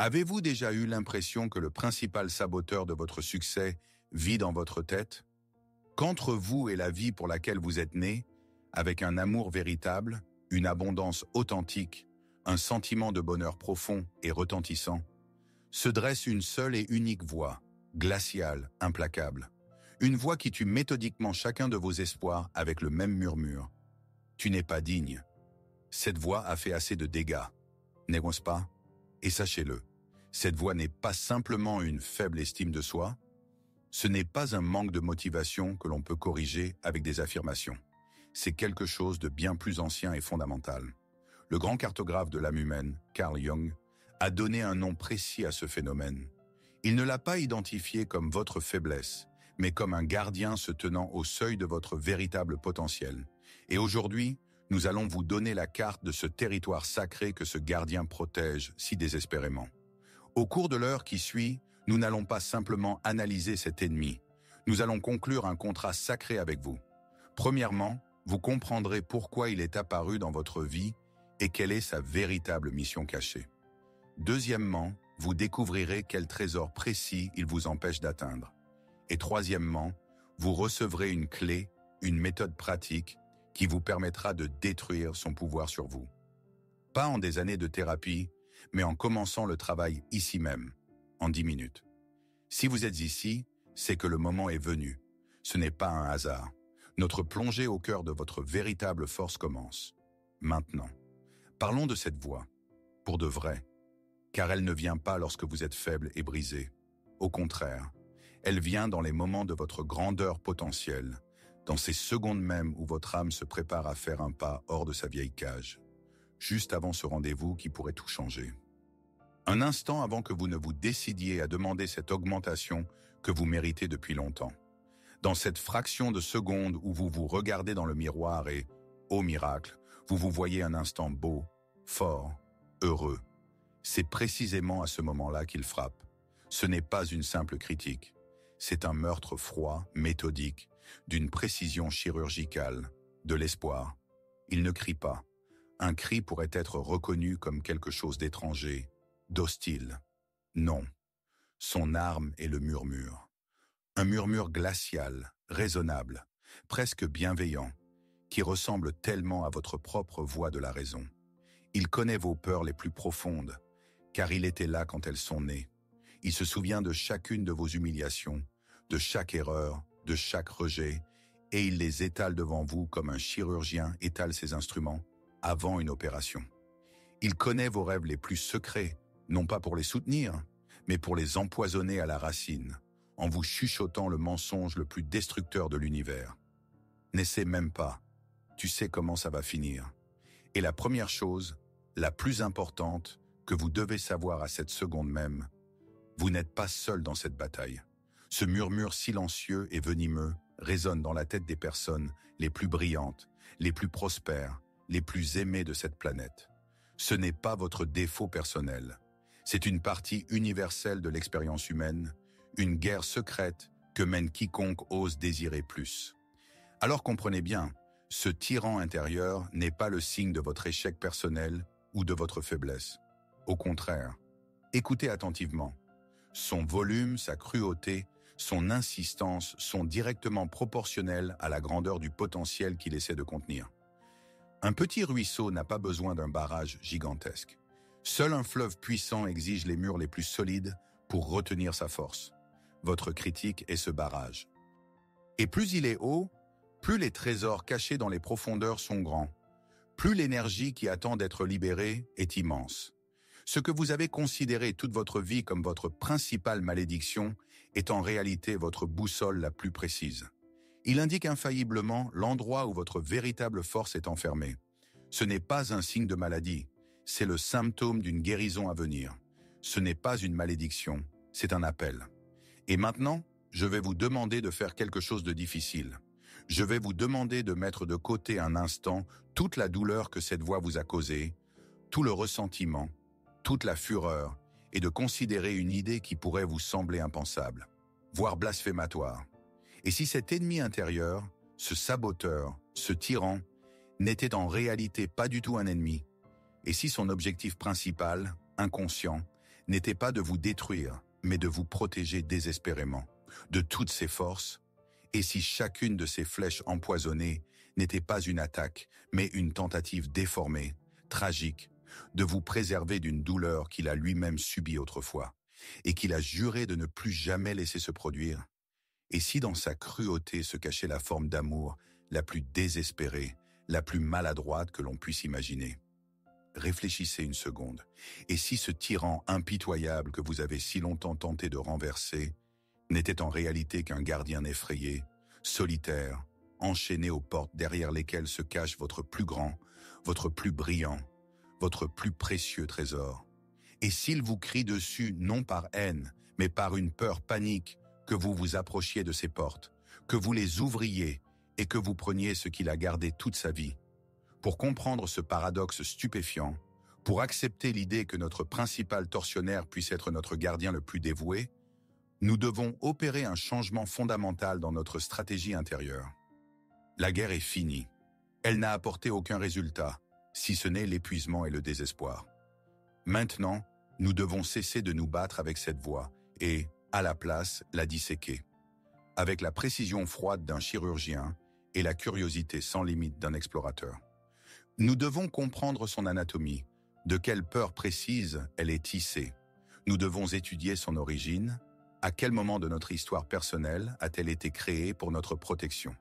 Avez-vous déjà eu l'impression que le principal saboteur de votre succès vit dans votre tête? Qu'entre vous et la vie pour laquelle vous êtes né, avec un amour véritable, une abondance authentique, un sentiment de bonheur profond et retentissant, se dresse une seule et unique voix, glaciale, implacable. Une voix qui tue méthodiquement chacun de vos espoirs avec le même murmure. Tu n'es pas digne. Cette voix a fait assez de dégâts, n'est-ce pas? Et sachez-le, cette voix n'est pas simplement une faible estime de soi, ce n'est pas un manque de motivation que l'on peut corriger avec des affirmations. C'est quelque chose de bien plus ancien et fondamental. Le grand cartographe de l'âme humaine, Carl Jung, a donné un nom précis à ce phénomène. Il ne l'a pas identifié comme votre faiblesse, mais comme un gardien se tenant au seuil de votre véritable potentiel. Et aujourd'hui, nous allons vous donner la carte de ce territoire sacré que ce gardien protège si désespérément. Au cours de l'heure qui suit, nous n'allons pas simplement analyser cet ennemi. Nous allons conclure un contrat sacré avec vous. Premièrement, vous comprendrez pourquoi il est apparu dans votre vie et quelle est sa véritable mission cachée. Deuxièmement, vous découvrirez quel trésor précis il vous empêche d'atteindre. Et troisièmement, vous recevrez une clé, une méthode pratique qui vous permettra de détruire son pouvoir sur vous. Pas en des années de thérapie, mais en commençant le travail ici même, en 10 minutes. Si vous êtes ici, c'est que le moment est venu. Ce n'est pas un hasard. Notre plongée au cœur de votre véritable force commence. Maintenant, parlons de cette voix, pour de vrai, car elle ne vient pas lorsque vous êtes faible et brisé. Au contraire, elle vient dans les moments de votre grandeur potentielle, dans ces secondes même où votre âme se prépare à faire un pas hors de sa vieille cage, juste avant ce rendez-vous qui pourrait tout changer. Un instant avant que vous ne vous décidiez à demander cette augmentation que vous méritez depuis longtemps. Dans cette fraction de seconde où vous vous regardez dans le miroir et, ô miracle, vous vous voyez un instant beau, fort, heureux. C'est précisément à ce moment-là qu'il frappe. Ce n'est pas une simple critique. C'est un meurtre froid, méthodique, d'une précision chirurgicale, de l'espoir. Il ne crie pas. Un cri pourrait être reconnu comme quelque chose d'étranger, d'hostile. Non. Son arme est le murmure. Un murmure glacial, raisonnable, presque bienveillant, qui ressemble tellement à votre propre voix de la raison. Il connaît vos peurs les plus profondes, car il était là quand elles sont nées. Il se souvient de chacune de vos humiliations, de chaque erreur, de chaque rejet, et il les étale devant vous comme un chirurgien étale ses instruments avant une opération. Il connaît vos rêves les plus secrets, non pas pour les soutenir, mais pour les empoisonner à la racine, en vous chuchotant le mensonge le plus destructeur de l'univers. N'essaie même pas, tu sais comment ça va finir. Et la première chose, la plus importante, que vous devez savoir à cette seconde même, vous n'êtes pas seul dans cette bataille. Ce murmure silencieux et venimeux résonne dans la tête des personnes les plus brillantes, les plus prospères, les plus aimées de cette planète. Ce n'est pas votre défaut personnel. C'est une partie universelle de l'expérience humaine, une guerre secrète que mène quiconque ose désirer plus. Alors comprenez bien, ce tyran intérieur n'est pas le signe de votre échec personnel ou de votre faiblesse. Au contraire, écoutez attentivement. Son volume, sa cruauté, son insistance sont directement proportionnels à la grandeur du potentiel qu'il essaie de contenir. Un petit ruisseau n'a pas besoin d'un barrage gigantesque. Seul un fleuve puissant exige les murs les plus solides pour retenir sa force. Votre critique est ce barrage. Et plus il est haut, plus les trésors cachés dans les profondeurs sont grands. Plus l'énergie qui attend d'être libérée est immense. Ce que vous avez considéré toute votre vie comme votre principale malédiction est en réalité votre boussole la plus précise. Il indique infailliblement l'endroit où votre véritable force est enfermée. Ce n'est pas un signe de maladie, c'est le symptôme d'une guérison à venir. Ce n'est pas une malédiction, c'est un appel. Et maintenant, je vais vous demander de faire quelque chose de difficile. Je vais vous demander de mettre de côté un instant toute la douleur que cette voix vous a causée, tout le ressentiment, toute la fureur, et de considérer une idée qui pourrait vous sembler impensable, voire blasphématoire. Et si cet ennemi intérieur, ce saboteur, ce tyran, n'était en réalité pas du tout un ennemi, et si son objectif principal, inconscient, n'était pas de vous détruire, mais de vous protéger désespérément, de toutes ses forces. Et si chacune de ces flèches empoisonnées n'était pas une attaque, mais une tentative déformée, tragique, de vous préserver d'une douleur qu'il a lui-même subie autrefois, et qu'il a juré de ne plus jamais laisser se produire? Et si dans sa cruauté se cachait la forme d'amour la plus désespérée, la plus maladroite que l'on puisse imaginer? Réfléchissez une seconde. Et si ce tyran impitoyable que vous avez si longtemps tenté de renverser n'était en réalité qu'un gardien effrayé, solitaire, enchaîné aux portes derrière lesquelles se cache votre plus grand, votre plus brillant, votre plus précieux trésor? Et s'il vous crie dessus non par haine, mais par une peur panique, que vous vous approchiez de ces portes, que vous les ouvriez et que vous preniez ce qu'il a gardé toute sa vie? Pour comprendre ce paradoxe stupéfiant, pour accepter l'idée que notre principal tortionnaire puisse être notre gardien le plus dévoué, nous devons opérer un changement fondamental dans notre stratégie intérieure. La guerre est finie. Elle n'a apporté aucun résultat, si ce n'est l'épuisement et le désespoir. Maintenant, nous devons cesser de nous battre avec cette voie et, à la place, la disséquer. Avec la précision froide d'un chirurgien et la curiosité sans limite d'un explorateur. Nous devons comprendre son anatomie, de quelle peur précise elle est tissée. Nous devons étudier son origine, à quel moment de notre histoire personnelle a-t-elle été créée pour notre protection.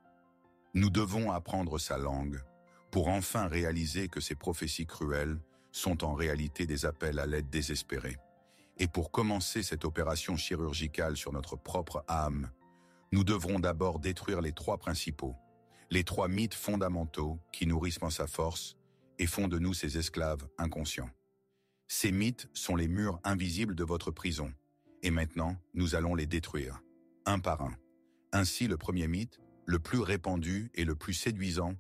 Nous devons apprendre sa langue, pour enfin réaliser que ces prophéties cruelles sont en réalité des appels à l'aide désespérés. Et pour commencer cette opération chirurgicale sur notre propre âme, nous devrons d'abord détruire les trois principaux, les trois mythes fondamentaux qui nourrissent sa force et font de nous ses esclaves inconscients. Ces mythes sont les murs invisibles de votre prison, et maintenant, nous allons les détruire, un par un. Ainsi, le premier mythe, le plus répandu et le plus séduisant,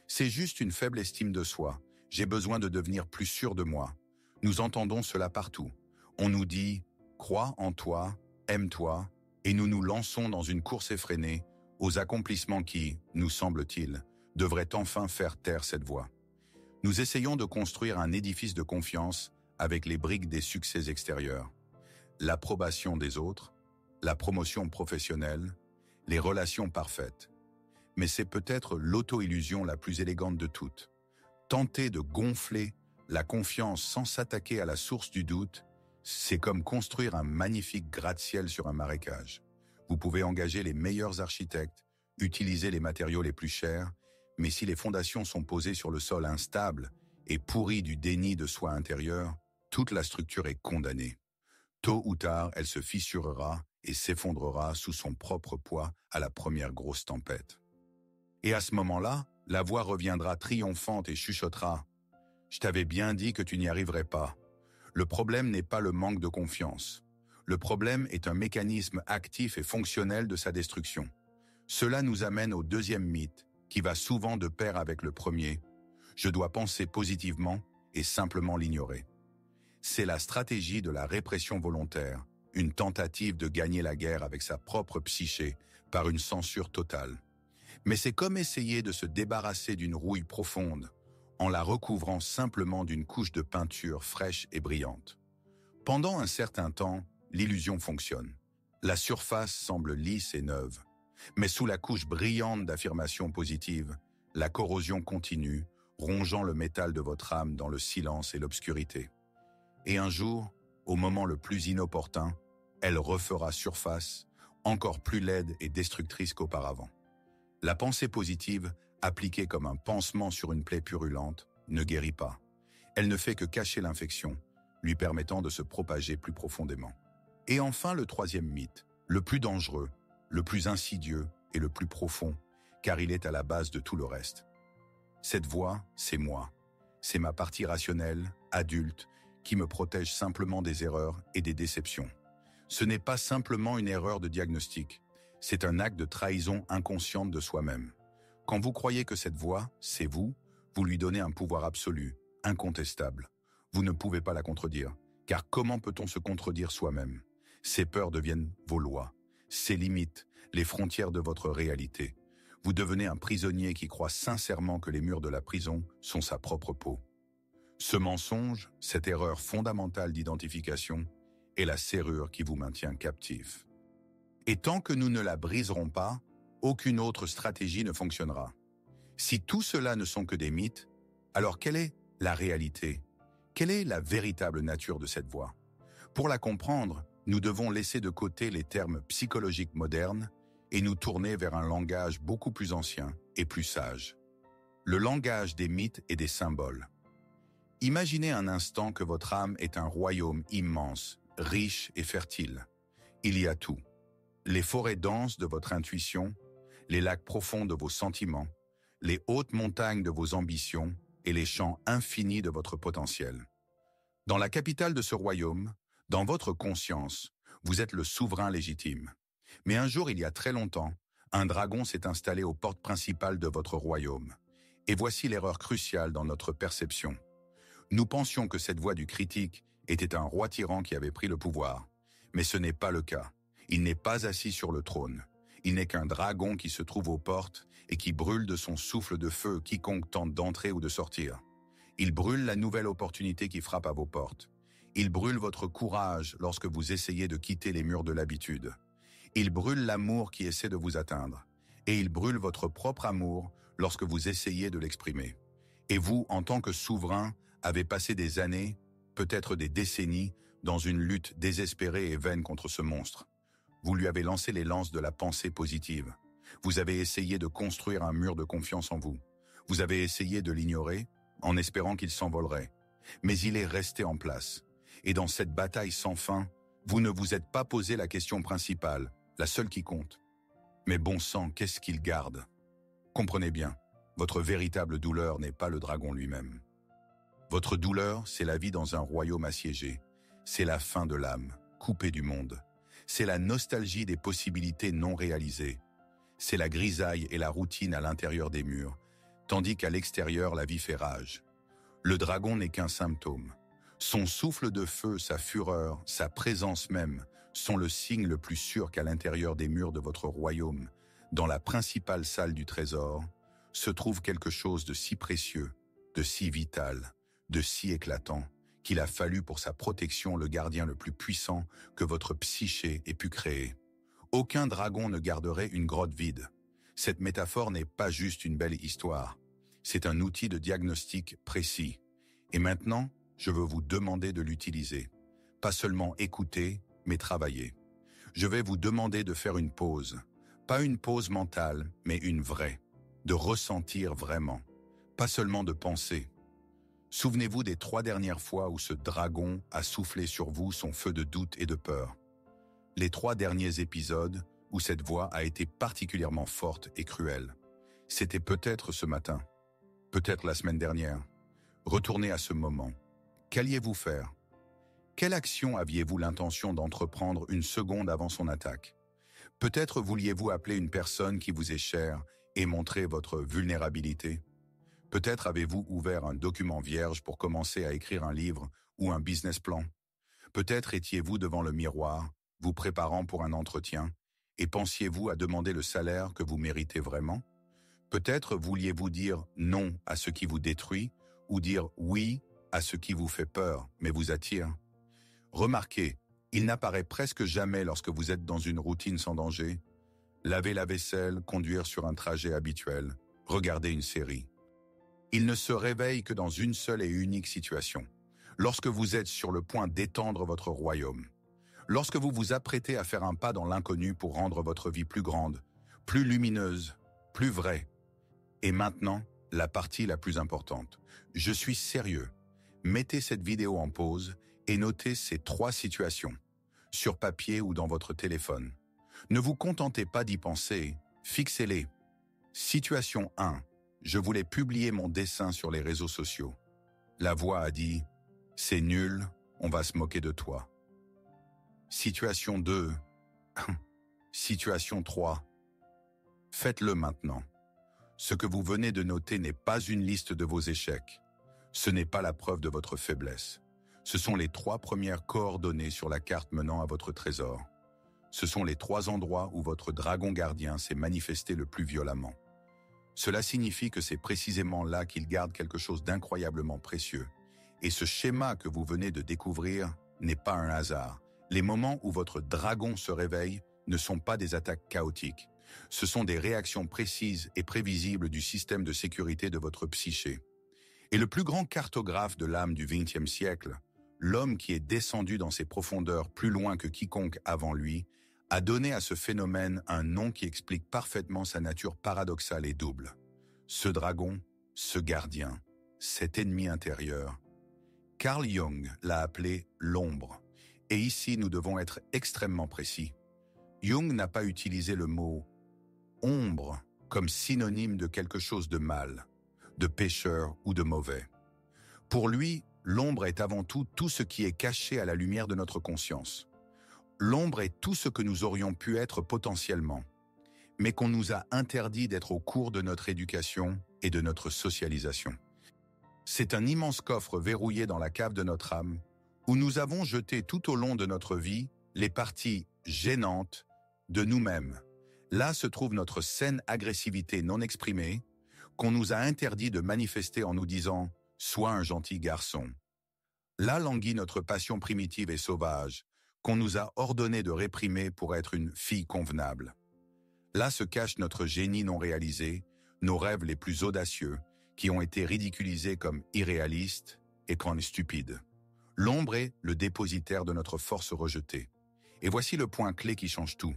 c'est juste une faible estime de soi. J'ai besoin de devenir plus sûr de moi. Nous entendons cela partout. On nous dit « crois en toi, aime-toi » et nous nous lançons dans une course effrénée aux accomplissements qui, nous semble-t-il, devraient enfin faire taire cette voix. Nous essayons de construire un édifice de confiance avec les briques des succès extérieurs. L'approbation des autres, la promotion professionnelle, les relations parfaites. Mais c'est peut-être l'auto-illusion la plus élégante de toutes. Tenter de gonfler la confiance sans s'attaquer à la source du doute, c'est comme construire un magnifique gratte-ciel sur un marécage. Vous pouvez engager les meilleurs architectes, utiliser les matériaux les plus chers, mais si les fondations sont posées sur le sol instable et pourries du déni de soi intérieur, toute la structure est condamnée. Tôt ou tard, elle se fissurera et s'effondrera sous son propre poids à la première grosse tempête. Et à ce moment-là, la voix reviendra triomphante et chuchotera « Je t'avais bien dit que tu n'y arriverais pas ». Le problème n'est pas le manque de confiance. Le problème est un mécanisme actif et fonctionnel de sa destruction. Cela nous amène au deuxième mythe, qui va souvent de pair avec le premier. Je dois penser positivement et simplement l'ignorer. C'est la stratégie de la répression volontaire, une tentative de gagner la guerre avec sa propre psyché par une censure totale. Mais c'est comme essayer de se débarrasser d'une rouille profonde, en la recouvrant simplement d'une couche de peinture fraîche et brillante. Pendant un certain temps, l'illusion fonctionne. La surface semble lisse et neuve. Mais sous la couche brillante d'affirmations positives, la corrosion continue, rongeant le métal de votre âme dans le silence et l'obscurité. Et un jour, au moment le plus inopportun, elle refera surface, encore plus laide et destructrice qu'auparavant. La pensée positive, appliquée comme un pansement sur une plaie purulente, ne guérit pas. Elle ne fait que cacher l'infection, lui permettant de se propager plus profondément. Et enfin le troisième mythe, le plus dangereux, le plus insidieux et le plus profond, car il est à la base de tout le reste. Cette voix, c'est moi. C'est ma partie rationnelle, adulte, qui me protège simplement des erreurs et des déceptions. Ce n'est pas simplement une erreur de diagnostic, c'est un acte de trahison inconsciente de soi-même. Quand vous croyez que cette voix, c'est vous, vous lui donnez un pouvoir absolu, incontestable. Vous ne pouvez pas la contredire, car comment peut-on se contredire soi-même? Ces peurs deviennent vos lois, ces limites, les frontières de votre réalité. Vous devenez un prisonnier qui croit sincèrement que les murs de la prison sont sa propre peau. Ce mensonge, cette erreur fondamentale d'identification, est la serrure qui vous maintient captif. Et tant que nous ne la briserons pas, aucune autre stratégie ne fonctionnera. Si tout cela ne sont que des mythes, alors quelle est la réalité? Quelle est la véritable nature de cette voie? Pour la comprendre, nous devons laisser de côté les termes psychologiques modernes et nous tourner vers un langage beaucoup plus ancien et plus sage. Le langage des mythes et des symboles. Imaginez un instant que votre âme est un royaume immense, riche et fertile. Il y a tout. Les forêts denses de votre intuition, les lacs profonds de vos sentiments, les hautes montagnes de vos ambitions et les champs infinis de votre potentiel. Dans la capitale de ce royaume, dans votre conscience, vous êtes le souverain légitime. Mais un jour, il y a très longtemps, un dragon s'est installé aux portes principales de votre royaume. Et voici l'erreur cruciale dans notre perception. Nous pensions que cette voix du critique était un roi tyran qui avait pris le pouvoir. Mais ce n'est pas le cas. Il n'est pas assis sur le trône. Il n'est qu'un dragon qui se trouve aux portes et qui brûle de son souffle de feu quiconque tente d'entrer ou de sortir. Il brûle la nouvelle opportunité qui frappe à vos portes. Il brûle votre courage lorsque vous essayez de quitter les murs de l'habitude. Il brûle l'amour qui essaie de vous atteindre. Et il brûle votre propre amour lorsque vous essayez de l'exprimer. Et vous, en tant que souverain, avez passé des années, peut-être des décennies, dans une lutte désespérée et vaine contre ce monstre. Vous lui avez lancé les lances de la pensée positive. Vous avez essayé de construire un mur de confiance en vous. Vous avez essayé de l'ignorer, en espérant qu'il s'envolerait. Mais il est resté en place. Et dans cette bataille sans fin, vous ne vous êtes pas posé la question principale, la seule qui compte. Mais bon sang, qu'est-ce qu'il garde? Comprenez bien, votre véritable douleur n'est pas le dragon lui-même. Votre douleur, c'est la vie dans un royaume assiégé. C'est la fin de l'âme, coupée du monde. C'est la nostalgie des possibilités non réalisées. C'est la grisaille et la routine à l'intérieur des murs, tandis qu'à l'extérieur, la vie fait rage. Le dragon n'est qu'un symptôme. Son souffle de feu, sa fureur, sa présence même, sont le signe le plus sûr qu'à l'intérieur des murs de votre royaume, dans la principale salle du trésor, se trouve quelque chose de si précieux, de si vital, de si éclatant, qu'il a fallu pour sa protection le gardien le plus puissant que votre psyché ait pu créer. Aucun dragon ne garderait une grotte vide. Cette métaphore n'est pas juste une belle histoire. C'est un outil de diagnostic précis. Et maintenant, je veux vous demander de l'utiliser. Pas seulement écouter, mais travailler. Je vais vous demander de faire une pause. Pas une pause mentale, mais une vraie. De ressentir vraiment. Pas seulement de penser. Souvenez-vous des 3 dernières fois où ce dragon a soufflé sur vous son feu de doute et de peur. Les 3 derniers épisodes où cette voix a été particulièrement forte et cruelle. C'était peut-être ce matin, peut-être la semaine dernière. Retournez à ce moment. Qu'alliez-vous faire? Quelle action aviez-vous l'intention d'entreprendre une seconde avant son attaque? Peut-être vouliez-vous appeler une personne qui vous est chère et montrer votre vulnérabilité? Peut-être avez-vous ouvert un document vierge pour commencer à écrire un livre ou un business plan. Peut-être étiez-vous devant le miroir, vous préparant pour un entretien, et pensiez-vous à demander le salaire que vous méritez vraiment? Peut-être vouliez-vous dire non à ce qui vous détruit ou dire oui à ce qui vous fait peur, mais vous attire. Remarquez, il n'apparaît presque jamais lorsque vous êtes dans une routine sans danger. Laver la vaisselle, conduire sur un trajet habituel, regarder une série. Il ne se réveille que dans une seule et unique situation. Lorsque vous êtes sur le point d'étendre votre royaume. Lorsque vous vous apprêtez à faire un pas dans l'inconnu pour rendre votre vie plus grande, plus lumineuse, plus vraie. Et maintenant, la partie la plus importante. Je suis sérieux. Mettez cette vidéo en pause et notez ces 3 situations, sur papier ou dans votre téléphone. Ne vous contentez pas d'y penser, fixez-les. Situation 1. Je voulais publier mon dessin sur les réseaux sociaux. La voix a dit « C'est nul, on va se moquer de toi ». Situation 2. Situation 3. Faites-le maintenant. Ce que vous venez de noter n'est pas une liste de vos échecs. Ce n'est pas la preuve de votre faiblesse. Ce sont les 3 premières coordonnées sur la carte menant à votre trésor. Ce sont les 3 endroits où votre dragon gardien s'est manifesté le plus violemment. Cela signifie que c'est précisément là qu'il garde quelque chose d'incroyablement précieux. Et ce schéma que vous venez de découvrir n'est pas un hasard, Les moments où votre dragon se réveille ne sont pas des attaques chaotiques. Ce sont des réactions précises et prévisibles du système de sécurité de votre psyché. Et le plus grand cartographe de l'âme du XXe siècle, l'homme qui est descendu dans ses profondeurs plus loin que quiconque avant lui, a donné à ce phénomène un nom qui explique parfaitement sa nature paradoxale et double. Ce dragon, ce gardien, cet ennemi intérieur. Carl Jung l'a appelé l'ombre. Et ici, nous devons être extrêmement précis. Jung n'a pas utilisé le mot ombre comme synonyme de quelque chose de mal, de pécheur ou de mauvais. Pour lui, l'ombre est avant tout ce qui est caché à la lumière de notre conscience. L'ombre est tout ce que nous aurions pu être potentiellement, mais qu'on nous a interdit d'être au cours de notre éducation et de notre socialisation. C'est un immense coffre verrouillé dans la cave de notre âme, où nous avons jeté tout au long de notre vie les parties gênantes de nous-mêmes. Là se trouve notre saine agressivité non exprimée, qu'on nous a interdit de manifester en nous disant « Sois un gentil garçon ». Là languit notre passion primitive et sauvage, qu'on nous a ordonné de réprimer pour être une fille convenable. Là se cache notre génie non réalisé, nos rêves les plus audacieux, qui ont été ridiculisés comme irréalistes et comme stupides. L'ombre est le dépositaire de notre force rejetée. Et voici le point clé qui change tout.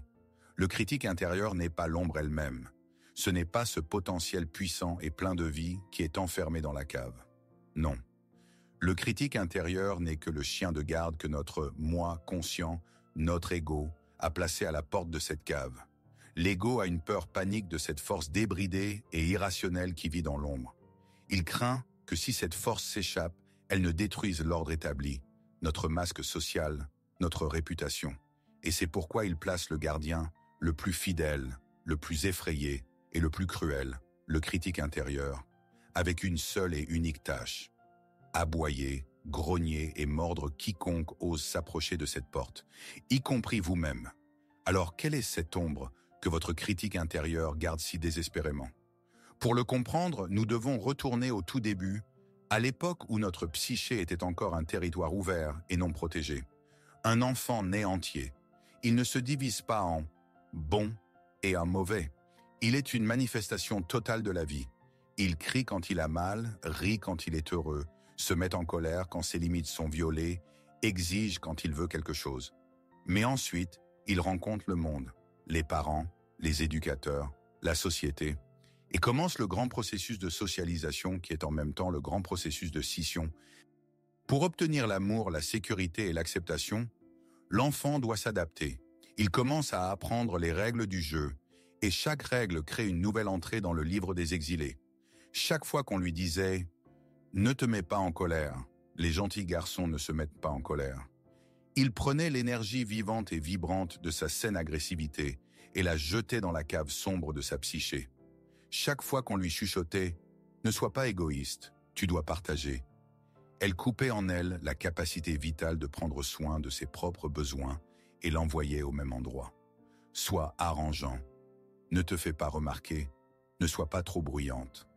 Le critique intérieur n'est pas l'ombre elle-même. Ce n'est pas ce potentiel puissant et plein de vie qui est enfermé dans la cave. Non. Le critique intérieur n'est que le chien de garde que notre moi conscient, notre ego, a placé à la porte de cette cave. L'ego a une peur panique de cette force débridée et irrationnelle qui vit dans l'ombre. Il craint que si cette force s'échappe, elle ne détruise l'ordre établi, notre masque social, notre réputation. Et c'est pourquoi il place le gardien, le plus fidèle, le plus effrayé et le plus cruel, le critique intérieur, avec une seule et unique tâche: aboyer, grogner et mordre quiconque ose s'approcher de cette porte, y compris vous-même. Alors quelle est cette ombre que votre critique intérieur garde si désespérément? Pour le comprendre, nous devons retourner au tout début, à l'époque où notre psyché était encore un territoire ouvert et non protégé. Un enfant né entier. Il ne se divise pas en bon et en mauvais. Il est une manifestation totale de la vie. Il crie quand il a mal, rit quand il est heureux, se met en colère quand ses limites sont violées, exige quand il veut quelque chose. Mais ensuite, il rencontre le monde, les parents, les éducateurs, la société, et commence le grand processus de socialisation qui est en même temps le grand processus de scission. Pour obtenir l'amour, la sécurité et l'acceptation, l'enfant doit s'adapter. Il commence à apprendre les règles du jeu, et chaque règle crée une nouvelle entrée dans le livre des exilés. Chaque fois qu'on lui disait « Ne te mets pas en colère », les gentils garçons ne se mettent pas en colère. Il prenait l'énergie vivante et vibrante de sa saine agressivité et la jetait dans la cave sombre de sa psyché. Chaque fois qu'on lui chuchotait « Ne sois pas égoïste, tu dois partager », elle coupait en elle la capacité vitale de prendre soin de ses propres besoins et l'envoyait au même endroit. Sois arrangeant, ne te fais pas remarquer, ne sois pas trop bruyante,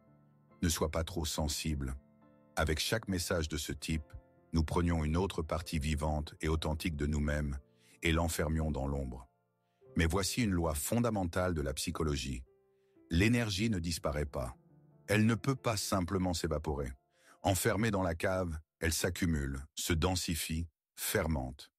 ne sois pas trop sensible. Avec chaque message de ce type, nous prenions une autre partie vivante et authentique de nous-mêmes et l'enfermions dans l'ombre. Mais voici une loi fondamentale de la psychologie. L'énergie ne disparaît pas. Elle ne peut pas simplement s'évaporer. Enfermée dans la cave, elle s'accumule, se densifie, fermente.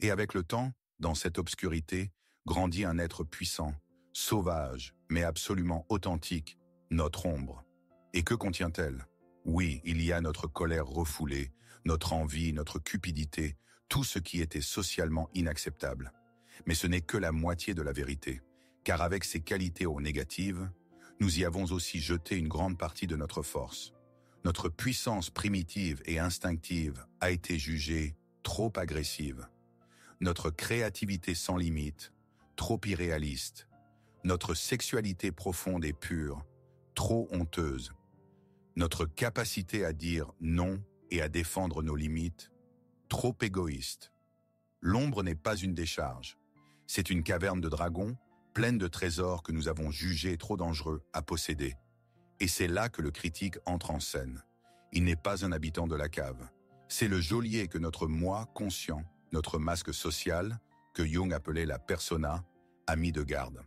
Et avec le temps, dans cette obscurité, grandit un être puissant, sauvage, mais absolument authentique, notre ombre. Et que contient-elle? Oui, il y a notre colère refoulée, notre envie, notre cupidité, tout ce qui était socialement inacceptable. Mais ce n'est que la moitié de la vérité, car avec ses qualités négatives, nous y avons aussi jeté une grande partie de notre force. Notre puissance primitive et instinctive a été jugée trop agressive. Notre créativité sans limite, trop irréaliste. Notre sexualité profonde et pure, trop honteuse. Notre capacité à dire non et à défendre nos limites, trop égoïste. L'ombre n'est pas une décharge. C'est une caverne de dragons, pleine de trésors que nous avons jugés trop dangereux à posséder. Et c'est là que le critique entre en scène. Il n'est pas un habitant de la cave. C'est le geôlier que notre moi conscient, notre masque social, que Jung appelait la persona, a mis de garde.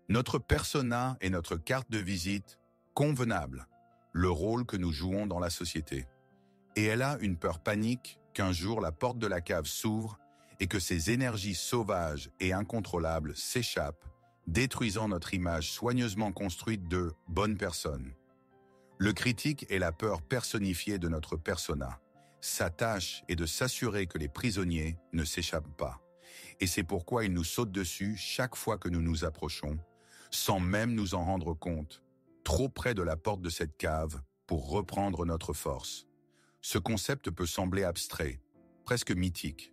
Notre persona est notre carte de visite convenable, le rôle que nous jouons dans la société. Et elle a une peur panique qu'un jour la porte de la cave s'ouvre et que ces énergies sauvages et incontrôlables s'échappent, détruisant notre image soigneusement construite de bonne personne. Le critique est la peur personnifiée de notre persona. Sa tâche est de s'assurer que les prisonniers ne s'échappent pas. Et c'est pourquoi il nous saute dessus chaque fois que nous nous approchons, sans même nous en rendre compte, trop près de la porte de cette cave pour reprendre notre force. Ce concept peut sembler abstrait, presque mythique.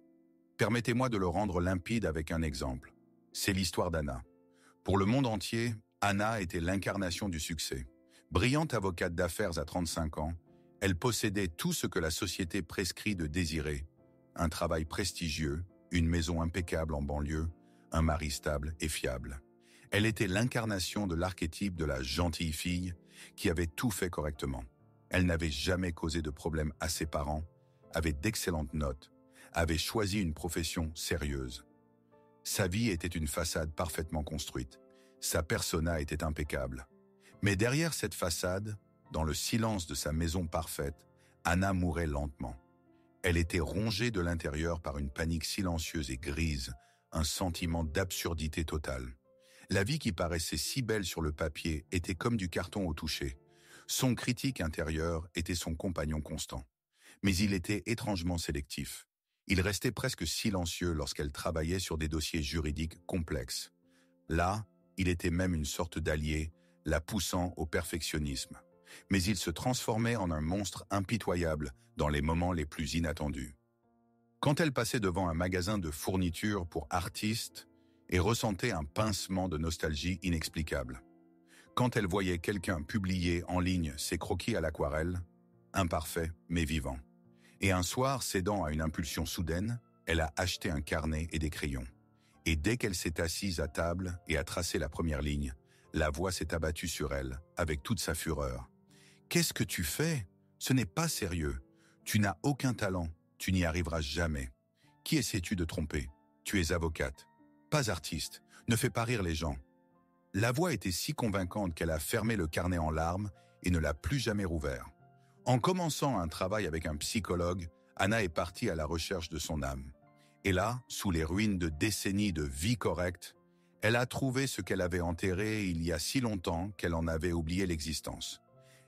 Permettez-moi de le rendre limpide avec un exemple. C'est l'histoire d'Anna. Pour le monde entier, Anna était l'incarnation du succès. Brillante avocate d'affaires à 35 ans, elle possédait tout ce que la société prescrit de désirer. Un travail prestigieux, une maison impeccable en banlieue, un mari stable et fiable. Elle était l'incarnation de l'archétype de la gentille fille qui avait tout fait correctement. Elle n'avait jamais causé de problème à ses parents, avait d'excellentes notes, avait choisi une profession sérieuse. Sa vie était une façade parfaitement construite. Sa persona était impeccable. Mais derrière cette façade, dans le silence de sa maison parfaite, Anna mourait lentement. Elle était rongée de l'intérieur par une panique silencieuse et grise, un sentiment d'absurdité totale. La vie qui paraissait si belle sur le papier était comme du carton au toucher. Son critique intérieur était son compagnon constant. Mais il était étrangement sélectif. Il restait presque silencieux lorsqu'elle travaillait sur des dossiers juridiques complexes. Là, il était même une sorte d'allié, la poussant au perfectionnisme. Mais il se transformait en un monstre impitoyable dans les moments les plus inattendus. Quand elle passait devant un magasin de fournitures pour artistes et ressentait un pincement de nostalgie inexplicable. Quand elle voyait quelqu'un publier en ligne ses croquis à l'aquarelle, imparfaits mais vivants. Et un soir, cédant à une impulsion soudaine, elle a acheté un carnet et des crayons. Et dès qu'elle s'est assise à table et a tracé la première ligne, la voix s'est abattue sur elle avec toute sa fureur. « Qu'est-ce que tu fais? Ce n'est pas sérieux. Tu n'as aucun talent. Tu n'y arriveras jamais. Qui essaies-tu de tromper? Tu es avocate. Pas artiste. Ne fais pas rire les gens. » La voix était si convaincante qu'elle a fermé le carnet en larmes et ne l'a plus jamais rouvert. En commençant un travail avec un psychologue, Anna est partie à la recherche de son âme. Et là, sous les ruines de décennies de vie correcte, elle a trouvé ce qu'elle avait enterré il y a si longtemps qu'elle en avait oublié l'existence.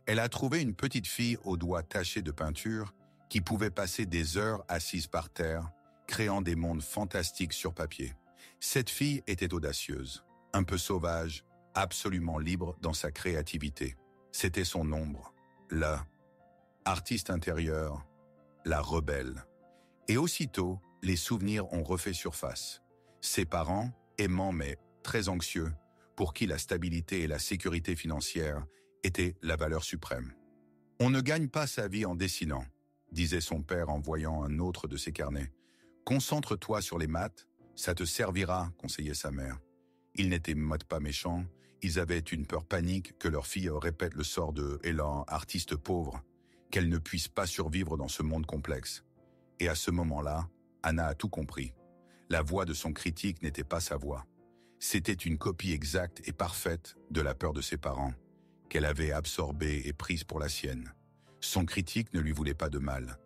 Elle a trouvé une petite fille aux doigts tachés de peinture qui pouvait passer des heures assise par terre, créant des mondes fantastiques sur papier. Cette fille était audacieuse, un peu sauvage, absolument libre dans sa créativité. C'était son ombre, la artiste intérieure, la rebelle. Et aussitôt, les souvenirs ont refait surface. Ses parents, aimants mais très anxieux, pour qui la stabilité et la sécurité financière étaient la valeur suprême. « On ne gagne pas sa vie en dessinant », disait son père en voyant un autre de ses carnets. « Concentre-toi sur les maths, ça te servira », conseillait sa mère. Ils n'étaient pas méchants, ils avaient une peur panique que leur fille répète le sort de Elan, artiste pauvre, qu'elle ne puisse pas survivre dans ce monde complexe. Et à ce moment-là, Anna a tout compris. La voix de son critique n'était pas sa voix. C'était une copie exacte et parfaite de la peur de ses parents, qu'elle avait absorbée et prise pour la sienne. Son critique ne lui voulait pas de mal.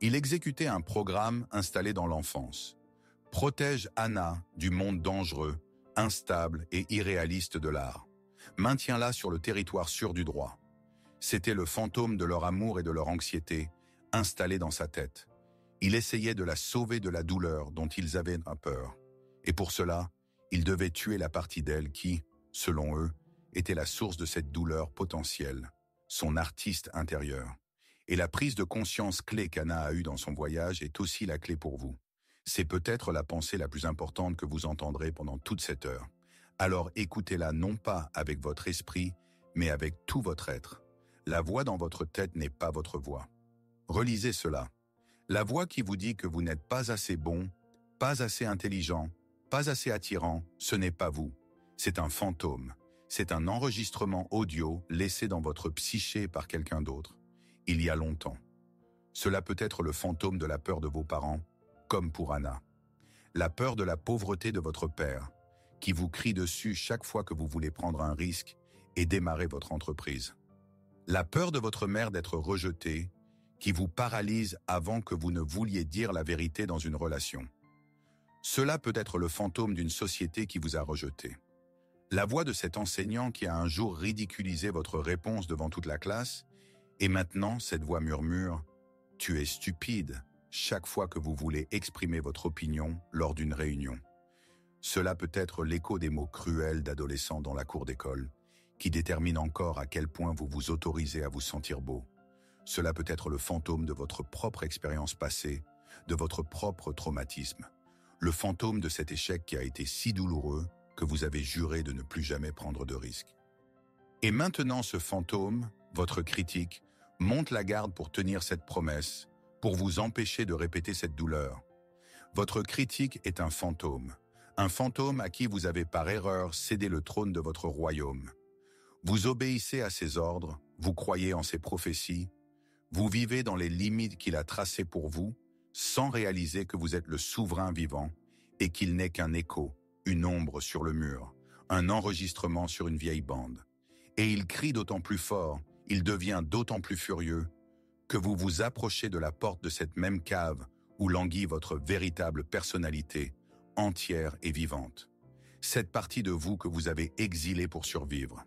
Il exécutait un programme installé dans l'enfance. Protège Anna du monde dangereux, instable et irréaliste de l'art. Maintiens-la sur le territoire sûr du droit. C'était le fantôme de leur amour et de leur anxiété, installé dans sa tête. Il essayait de la sauver de la douleur dont ils avaient peur. Et pour cela, il devait tuer la partie d'elle qui, selon eux, était la source de cette douleur potentielle, son artiste intérieur. Et la prise de conscience clé qu'Anna a eue dans son voyage est aussi la clé pour vous. C'est peut-être la pensée la plus importante que vous entendrez pendant toute cette heure. Alors écoutez-la non pas avec votre esprit, mais avec tout votre être. La voix dans votre tête n'est pas votre voix. Relisez cela. La voix qui vous dit que vous n'êtes pas assez bon, pas assez intelligent, pas assez attirant, ce n'est pas vous. C'est un fantôme. C'est un enregistrement audio laissé dans votre psyché par quelqu'un d'autre, il y a longtemps. Cela peut être le fantôme de la peur de vos parents, comme pour Anna. La peur de la pauvreté de votre père, qui vous crie dessus chaque fois que vous voulez prendre un risque et démarrer votre entreprise. La peur de votre mère d'être rejetée, qui vous paralyse avant que vous ne vouliez dire la vérité dans une relation. Cela peut être le fantôme d'une société qui vous a rejeté. La voix de cet enseignant qui a un jour ridiculisé votre réponse devant toute la classe, et maintenant cette voix murmure « Tu es stupide » chaque fois que vous voulez exprimer votre opinion lors d'une réunion. Cela peut être l'écho des mots cruels d'adolescents dans la cour d'école, qui déterminent encore à quel point vous vous autorisez à vous sentir beau. Cela peut être le fantôme de votre propre expérience passée, de votre propre traumatisme, le fantôme de cet échec qui a été si douloureux que vous avez juré de ne plus jamais prendre de risques. Et maintenant ce fantôme, votre critique, monte la garde pour tenir cette promesse, pour vous empêcher de répéter cette douleur. Votre critique est un fantôme à qui vous avez par erreur cédé le trône de votre royaume. Vous obéissez à ses ordres, vous croyez en ses prophéties, vous vivez dans les limites qu'il a tracées pour vous, sans réaliser que vous êtes le souverain vivant et qu'il n'est qu'un écho, une ombre sur le mur, un enregistrement sur une vieille bande. Et il crie d'autant plus fort, il devient d'autant plus furieux, que vous vous approchez de la porte de cette même cave où languit votre véritable personnalité, entière et vivante. Cette partie de vous que vous avez exilée pour survivre.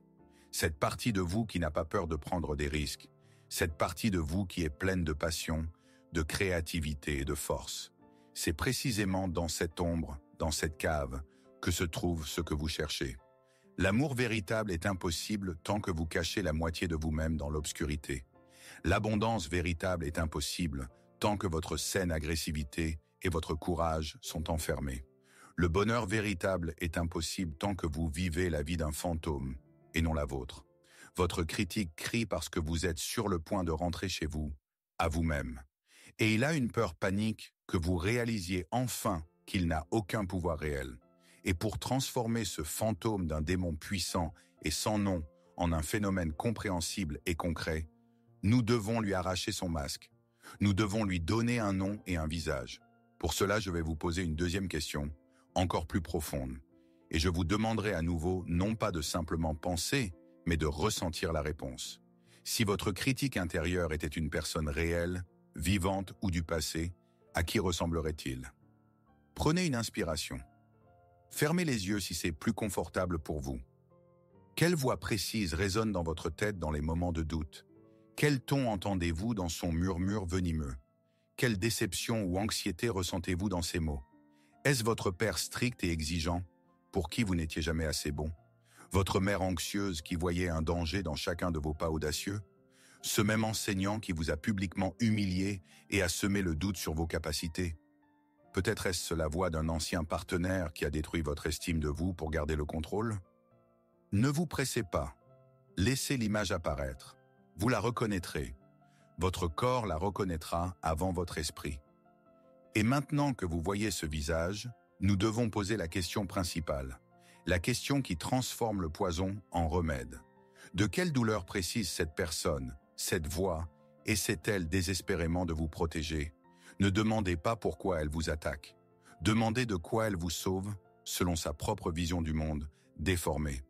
Cette partie de vous qui n'a pas peur de prendre des risques. Cette partie de vous qui est pleine de passion, de créativité et de force. C'est précisément dans cette ombre, dans cette cave, que se trouve ce que vous cherchez. L'amour véritable est impossible tant que vous cachez la moitié de vous-même dans l'obscurité. L'abondance véritable est impossible tant que votre saine agressivité et votre courage sont enfermés. Le bonheur véritable est impossible tant que vous vivez la vie d'un fantôme et non la vôtre. Votre critique crie parce que vous êtes sur le point de rentrer chez vous, à vous-même. Et il a une peur panique que vous réalisiez enfin qu'il n'a aucun pouvoir réel. Et pour transformer ce fantôme d'un démon puissant et sans nom en un phénomène compréhensible et concret, nous devons lui arracher son masque. Nous devons lui donner un nom et un visage. Pour cela, je vais vous poser une deuxième question, encore plus profonde. Et je vous demanderai à nouveau non pas de simplement penser, mais de ressentir la réponse. Si votre critique intérieure était une personne réelle, vivante ou du passé, à qui ressemblerait-il? Prenez une inspiration. Fermez les yeux si c'est plus confortable pour vous. Quelle voix précise résonne dans votre tête dans les moments de doute? Quel ton entendez-vous dans son murmure venimeux? Quelle déception ou anxiété ressentez-vous dans ces mots? Est-ce votre père strict et exigeant, pour qui vous n'étiez jamais assez bon? Votre mère anxieuse qui voyait un danger dans chacun de vos pas audacieux? Ce même enseignant qui vous a publiquement humilié et a semé le doute sur vos capacités? Peut-être est-ce la voix d'un ancien partenaire qui a détruit votre estime de vous pour garder le contrôle? Ne vous pressez pas. Laissez l'image apparaître. Vous la reconnaîtrez. Votre corps la reconnaîtra avant votre esprit. Et maintenant que vous voyez ce visage, nous devons poser la question principale. La question qui transforme le poison en remède. De quelle douleur précise cette personne, cette voix, essaie-t-elle désespérément de vous protéger? Ne demandez pas pourquoi elle vous attaque. Demandez de quoi elle vous sauve, selon sa propre vision du monde, déformée.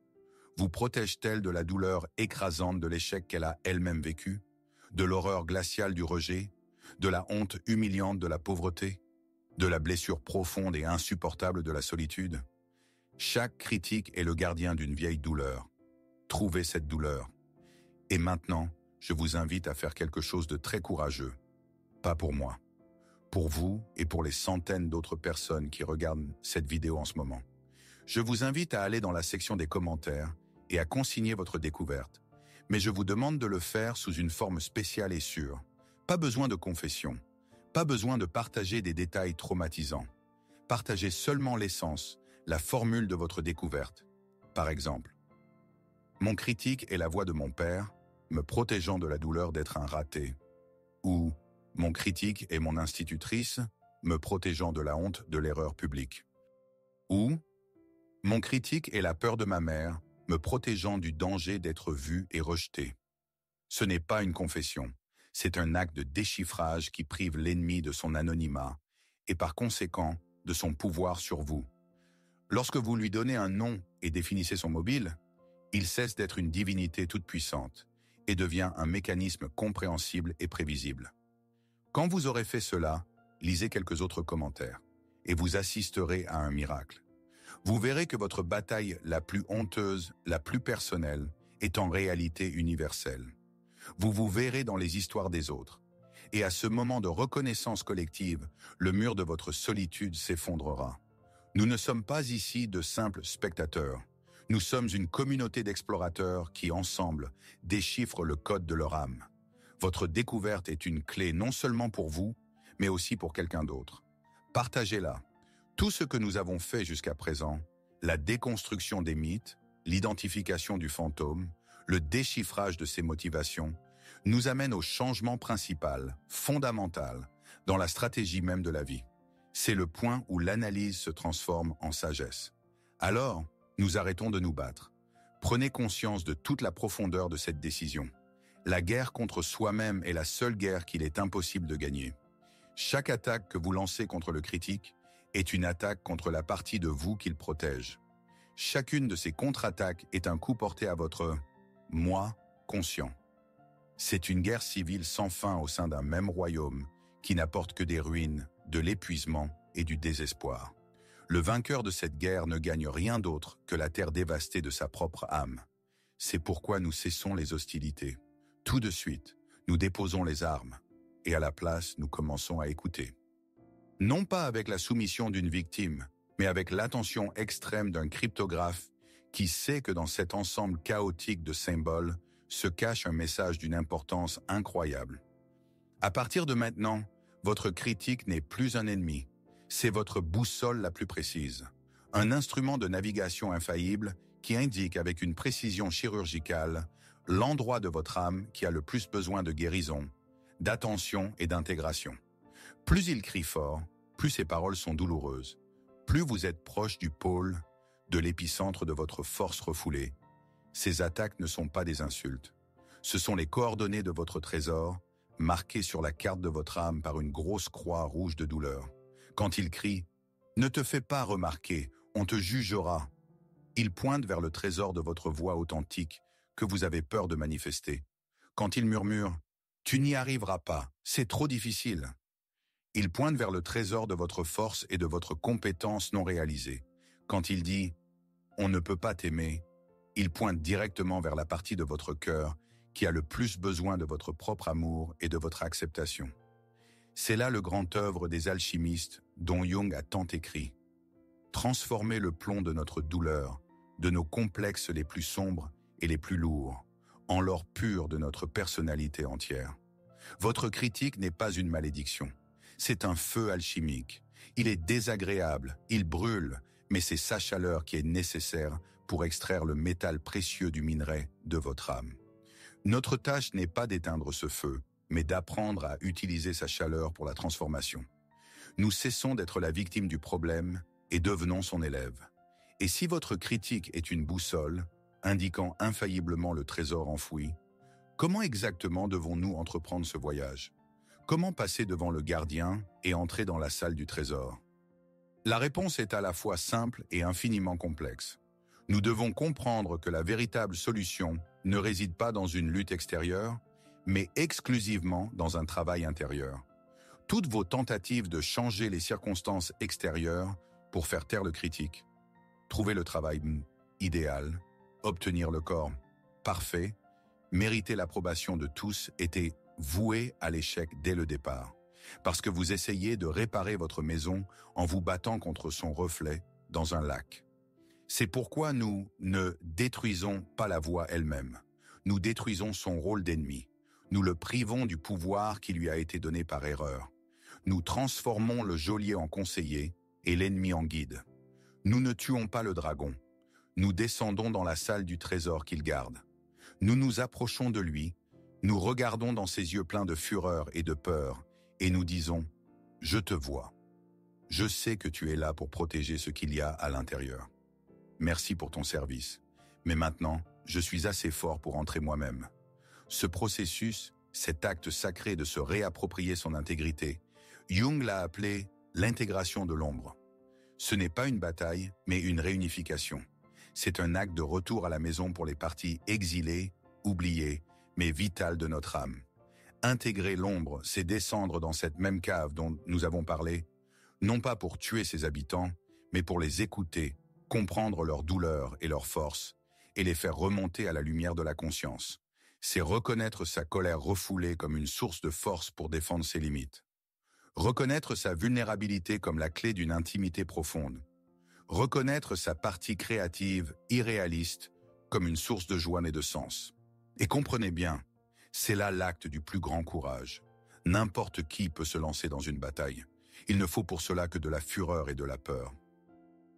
Vous protège-t-elle de la douleur écrasante de l'échec qu'elle a elle-même vécu, de l'horreur glaciale du rejet, de la honte humiliante de la pauvreté, de la blessure profonde et insupportable de la solitude? Chaque critique est le gardien d'une vieille douleur. Trouvez cette douleur. Et maintenant, je vous invite à faire quelque chose de très courageux. Pas pour moi. Pour vous et pour les centaines d'autres personnes qui regardent cette vidéo en ce moment. Je vous invite à aller dans la section des commentaires et à consigner votre découverte. Mais je vous demande de le faire sous une forme spéciale et sûre. Pas besoin de confession. Pas besoin de partager des détails traumatisants. Partagez seulement l'essence, la formule de votre découverte. Par exemple, mon critique est la voix de mon père, me protégeant de la douleur d'être un raté. Ou mon critique est mon institutrice, me protégeant de la honte de l'erreur publique. Ou mon critique est la peur de ma mère, me protégeant du danger d'être vu et rejeté. Ce n'est pas une confession, c'est un acte de déchiffrage qui prive l'ennemi de son anonymat et par conséquent de son pouvoir sur vous. Lorsque vous lui donnez un nom et définissez son mobile, il cesse d'être une divinité toute puissante et devient un mécanisme compréhensible et prévisible. Quand vous aurez fait cela, lisez quelques autres commentaires et vous assisterez à un miracle. Vous verrez que votre bataille la plus honteuse, la plus personnelle, est en réalité universelle. Vous vous verrez dans les histoires des autres. Et à ce moment de reconnaissance collective, le mur de votre solitude s'effondrera. Nous ne sommes pas ici de simples spectateurs. Nous sommes une communauté d'explorateurs qui, ensemble, déchiffrent le code de leur âme. Votre découverte est une clé non seulement pour vous, mais aussi pour quelqu'un d'autre. Partagez-la. Tout ce que nous avons fait jusqu'à présent, la déconstruction des mythes, l'identification du fantôme, le déchiffrage de ses motivations, nous amène au changement principal, fondamental, dans la stratégie même de la vie. C'est le point où l'analyse se transforme en sagesse. Alors, nous arrêtons de nous battre. Prenez conscience de toute la profondeur de cette décision. La guerre contre soi-même est la seule guerre qu'il est impossible de gagner. Chaque attaque que vous lancez contre le critique est une attaque contre la partie de vous qu'il protège. Chacune de ces contre-attaques est un coup porté à votre « moi » conscient. C'est une guerre civile sans fin au sein d'un même royaume qui n'apporte que des ruines, de l'épuisement et du désespoir. Le vainqueur de cette guerre ne gagne rien d'autre que la terre dévastée de sa propre âme. C'est pourquoi nous cessons les hostilités. Tout de suite, nous déposons les armes et à la place, nous commençons à écouter. Non pas avec la soumission d'une victime, mais avec l'attention extrême d'un cryptographe qui sait que dans cet ensemble chaotique de symboles se cache un message d'une importance incroyable. À partir de maintenant, votre critique n'est plus un ennemi, c'est votre boussole la plus précise, un instrument de navigation infaillible qui indique avec une précision chirurgicale l'endroit de votre âme qui a le plus besoin de guérison, d'attention et d'intégration. Plus il crie fort, plus ses paroles sont douloureuses, plus vous êtes proche du pôle, de l'épicentre de votre force refoulée. Ces attaques ne sont pas des insultes. Ce sont les coordonnées de votre trésor, marquées sur la carte de votre âme par une grosse croix rouge de douleur. Quand il crie « Ne te fais pas remarquer, on te jugera », il pointe vers le trésor de votre voix authentique que vous avez peur de manifester. Quand il murmure « Tu n'y arriveras pas, c'est trop difficile », il pointe vers le trésor de votre force et de votre compétence non réalisée. Quand il dit « On ne peut pas t'aimer », il pointe directement vers la partie de votre cœur qui a le plus besoin de votre propre amour et de votre acceptation. C'est là le grand œuvre des alchimistes dont Jung a tant écrit. Transformer le plomb de notre douleur, de nos complexes les plus sombres et les plus lourds, en l'or pur de notre personnalité entière. Votre critique n'est pas une malédiction. C'est un feu alchimique. Il est désagréable, il brûle, mais c'est sa chaleur qui est nécessaire pour extraire le métal précieux du minerai de votre âme. Notre tâche n'est pas d'éteindre ce feu, mais d'apprendre à utiliser sa chaleur pour la transformation. Nous cessons d'être la victime du problème et devenons son élève. Et si votre critique est une boussole, indiquant infailliblement le trésor enfoui, comment exactement devons-nous entreprendre ce voyage ? Comment passer devant le gardien et entrer dans la salle du trésor ? La réponse est à la fois simple et infiniment complexe. Nous devons comprendre que la véritable solution ne réside pas dans une lutte extérieure, mais exclusivement dans un travail intérieur. Toutes vos tentatives de changer les circonstances extérieures pour faire taire le critique, trouver le travail idéal, obtenir le corps parfait, mériter l'approbation de tous étaient vouées à l'échec dès le départ, parce que vous essayez de réparer votre maison en vous battant contre son reflet dans un lac. C'est pourquoi nous ne détruisons pas la voix elle-même. Nous détruisons son rôle d'ennemi. Nous le privons du pouvoir qui lui a été donné par erreur. Nous transformons le geôlier en conseiller et l'ennemi en guide. Nous ne tuons pas le dragon. Nous descendons dans la salle du trésor qu'il garde. Nous nous approchons de lui, nous regardons dans ses yeux pleins de fureur et de peur, et nous disons « Je te vois. Je sais que tu es là pour protéger ce qu'il y a à l'intérieur. Merci pour ton service. Mais maintenant, je suis assez fort pour entrer moi-même. » Ce processus, cet acte sacré de se réapproprier son intégrité, Jung l'a appelé l'intégration de l'ombre. Ce n'est pas une bataille, mais une réunification. C'est un acte de retour à la maison pour les parties exilées, oubliées, mais vitales de notre âme. Intégrer l'ombre, c'est descendre dans cette même cave dont nous avons parlé, non pas pour tuer ses habitants, mais pour les écouter, comprendre leurs douleurs et leurs forces, et les faire remonter à la lumière de la conscience. C'est reconnaître sa colère refoulée comme une source de force pour défendre ses limites. Reconnaître sa vulnérabilité comme la clé d'une intimité profonde. Reconnaître sa partie créative, irréaliste, comme une source de joie et de sens. Et comprenez bien, c'est là l'acte du plus grand courage. N'importe qui peut se lancer dans une bataille. Il ne faut pour cela que de la fureur et de la peur.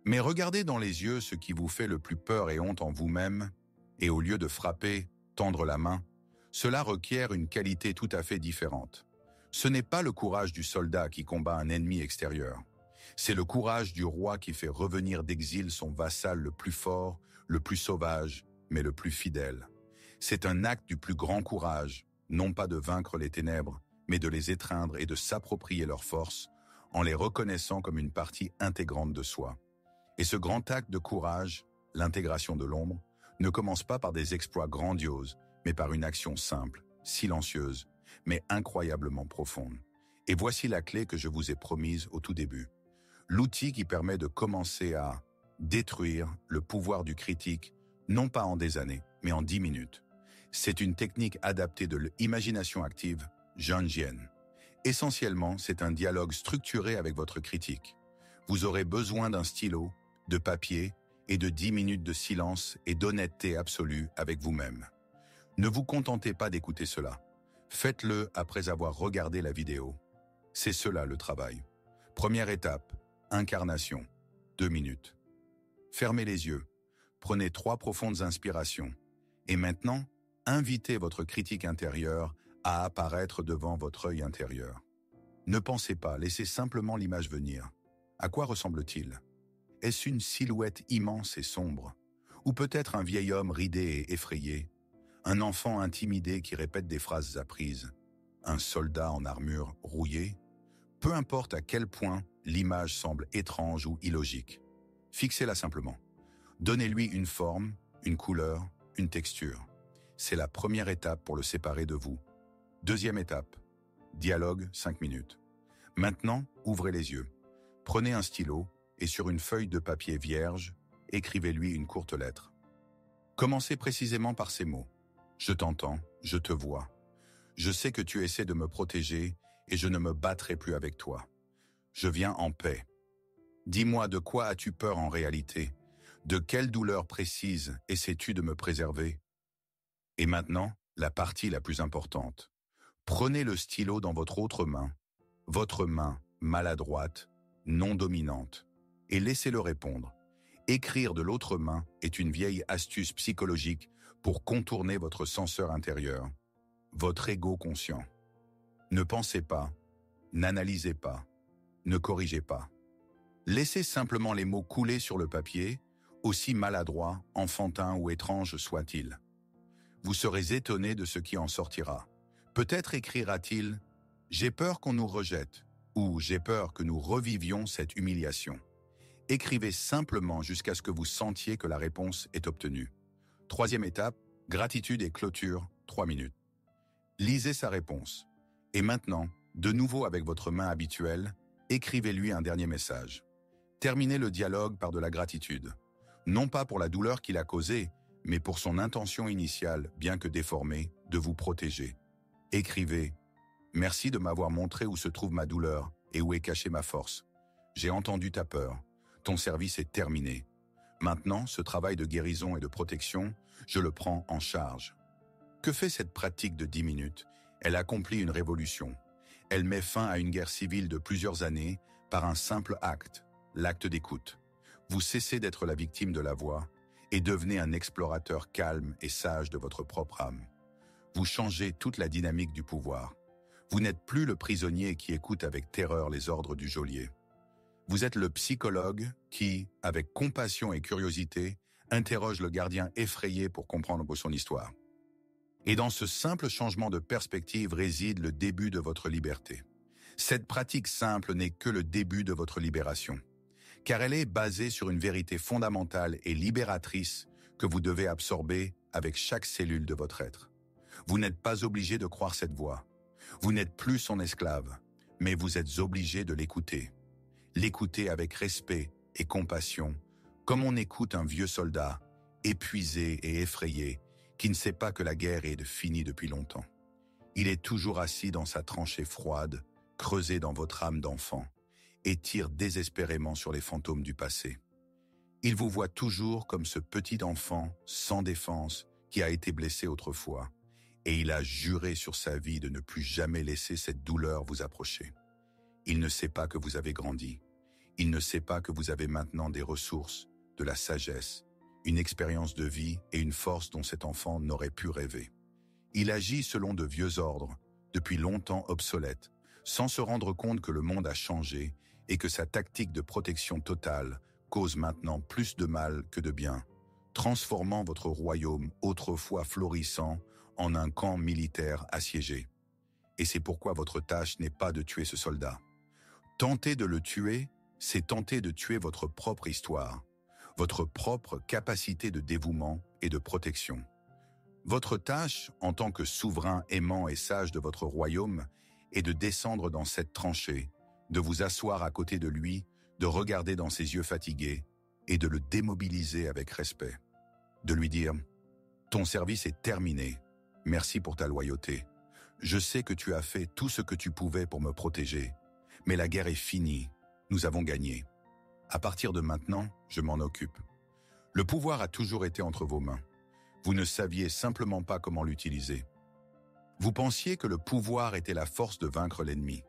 Mais regardez dans les yeux ce qui vous fait le plus peur et honte en vous-même, et au lieu de frapper, tendre la main, cela requiert une qualité tout à fait différente. Ce n'est pas le courage du soldat qui combat un ennemi extérieur. C'est le courage du roi qui fait revenir d'exil son vassal le plus fort, le plus sauvage, mais le plus fidèle. C'est un acte du plus grand courage, non pas de vaincre les ténèbres, mais de les étreindre et de s'approprier leurs forces, en les reconnaissant comme une partie intégrante de soi. Et ce grand acte de courage, l'intégration de l'ombre, ne commence pas par des exploits grandioses, mais par une action simple, silencieuse, mais incroyablement profonde. Et voici la clé que je vous ai promise au tout début. L'outil qui permet de commencer à détruire le pouvoir du critique, non pas en des années, mais en 10 minutes. C'est une technique adaptée de l'imagination active, Jungian. Essentiellement, c'est un dialogue structuré avec votre critique. Vous aurez besoin d'un stylo, de papier et de 10 minutes de silence et d'honnêteté absolue avec vous-même. Ne vous contentez pas d'écouter cela. Faites-le après avoir regardé la vidéo. C'est cela le travail. Première étape, incarnation, 2 minutes. Fermez les yeux, prenez 3 profondes inspirations et maintenant, invitez votre critique intérieure à apparaître devant votre œil intérieur. Ne pensez pas, laissez simplement l'image venir. À quoi ressemble-t-il? Est-ce une silhouette immense et sombre? Ou peut-être un vieil homme ridé et effrayé? Un enfant intimidé qui répète des phrases apprises? Un soldat en armure rouillée? Peu importe à quel point l'image semble étrange ou illogique. Fixez-la simplement. Donnez-lui une forme, une couleur, une texture. C'est la première étape pour le séparer de vous. Deuxième étape, dialogue 5 minutes. Maintenant, ouvrez les yeux. Prenez un stylo et sur une feuille de papier vierge, écrivez-lui une courte lettre. Commencez précisément par ces mots. Je t'entends, je te vois. Je sais que tu essaies de me protéger et je ne me battrai plus avec toi. Je viens en paix. Dis-moi de quoi as-tu peur en réalité? De quelle douleur précise essaies-tu de me préserver? Et maintenant, la partie la plus importante. Prenez le stylo dans votre main maladroite, non dominante, et laissez-le répondre. Écrire de l'autre main est une vieille astuce psychologique pour contourner votre censeur intérieur, votre ego conscient. Ne pensez pas, n'analysez pas, ne corrigez pas. Laissez simplement les mots couler sur le papier, aussi maladroits, enfantins ou étranges soient-ils. Vous serez étonné de ce qui en sortira. Peut-être écrira-t-il « J'ai peur qu'on nous rejette » ou « J'ai peur que nous revivions cette humiliation ». Écrivez simplement jusqu'à ce que vous sentiez que la réponse est obtenue. Troisième étape, gratitude et clôture, 3 minutes. Lisez sa réponse. Et maintenant, de nouveau avec votre main habituelle, écrivez-lui un dernier message. Terminez le dialogue par de la gratitude. Non pas pour la douleur qu'il a causée, mais pour son intention initiale, bien que déformée, de vous protéger. Écrivez « Merci de m'avoir montré où se trouve ma douleur et où est cachée ma force. J'ai entendu ta peur. Ton service est terminé. Maintenant, ce travail de guérison et de protection, je le prends en charge. » Que fait cette pratique de 10 minutes? Elle accomplit une révolution. Elle met fin à une guerre civile de plusieurs années par un simple acte, l'acte d'écoute. Vous cessez d'être la victime de la voix et devenez un explorateur calme et sage de votre propre âme. Vous changez toute la dynamique du pouvoir. Vous n'êtes plus le prisonnier qui écoute avec terreur les ordres du geôlier. Vous êtes le psychologue qui, avec compassion et curiosité, interroge le gardien effrayé pour comprendre son histoire. Et dans ce simple changement de perspective réside le début de votre liberté. Cette pratique simple n'est que le début de votre libération, car elle est basée sur une vérité fondamentale et libératrice que vous devez absorber avec chaque cellule de votre être. Vous n'êtes pas obligé de croire cette voix. Vous n'êtes plus son esclave, mais vous êtes obligé de l'écouter. L'écouter avec respect et compassion, comme on écoute un vieux soldat, épuisé et effrayé, qui ne sait pas que la guerre est finie depuis longtemps. Il est toujours assis dans sa tranchée froide, creusée dans votre âme d'enfant, et tire désespérément sur les fantômes du passé. Il vous voit toujours comme ce petit enfant sans défense qui a été blessé autrefois, et il a juré sur sa vie de ne plus jamais laisser cette douleur vous approcher. Il ne sait pas que vous avez grandi. Il ne sait pas que vous avez maintenant des ressources, de la sagesse, une expérience de vie et une force dont cet enfant n'aurait pu rêver. Il agit selon de vieux ordres, depuis longtemps obsolètes, sans se rendre compte que le monde a changé et que sa tactique de protection totale cause maintenant plus de mal que de bien, transformant votre royaume autrefois florissant en un camp militaire assiégé. Et c'est pourquoi votre tâche n'est pas de tuer ce soldat. Tenter de le tuer, c'est tenter de tuer votre propre histoire, votre propre capacité de dévouement et de protection. Votre tâche, en tant que souverain aimant et sage de votre royaume, est de descendre dans cette tranchée, de vous asseoir à côté de lui, de regarder dans ses yeux fatigués et de le démobiliser avec respect. De lui dire « Ton service est terminé, merci pour ta loyauté. Je sais que tu as fait tout ce que tu pouvais pour me protéger, mais la guerre est finie, nous avons gagné. À partir de maintenant, je m'en occupe. Le pouvoir a toujours été entre vos mains. Vous ne saviez simplement pas comment l'utiliser. Vous pensiez que le pouvoir était la force de vaincre l'ennemi.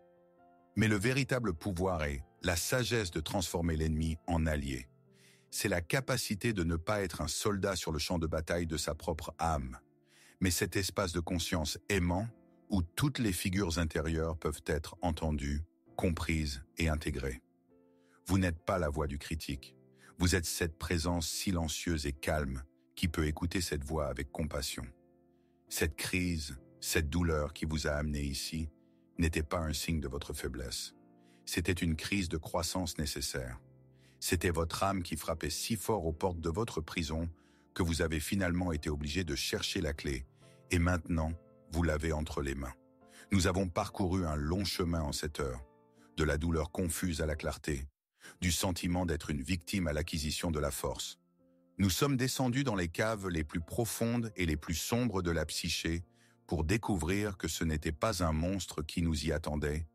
Mais le véritable pouvoir est la sagesse de transformer l'ennemi en allié. C'est la capacité de ne pas être un soldat sur le champ de bataille de sa propre âme, mais cet espace de conscience aimant où toutes les figures intérieures peuvent être entendues, comprises et intégrées. Vous n'êtes pas la voix du critique. Vous êtes cette présence silencieuse et calme qui peut écouter cette voix avec compassion. Cette crise, cette douleur qui vous a amené ici, n'était pas un signe de votre faiblesse. C'était une crise de croissance nécessaire. C'était votre âme qui frappait si fort aux portes de votre prison que vous avez finalement été obligé de chercher la clé, et maintenant, vous l'avez entre les mains. Nous avons parcouru un long chemin en cette heure, de la douleur confuse à la clarté, du sentiment d'être une victime à l'acquisition de la force. Nous sommes descendus dans les caves les plus profondes et les plus sombres de la psyché pour découvrir que ce n'était pas un monstre qui nous y attendait,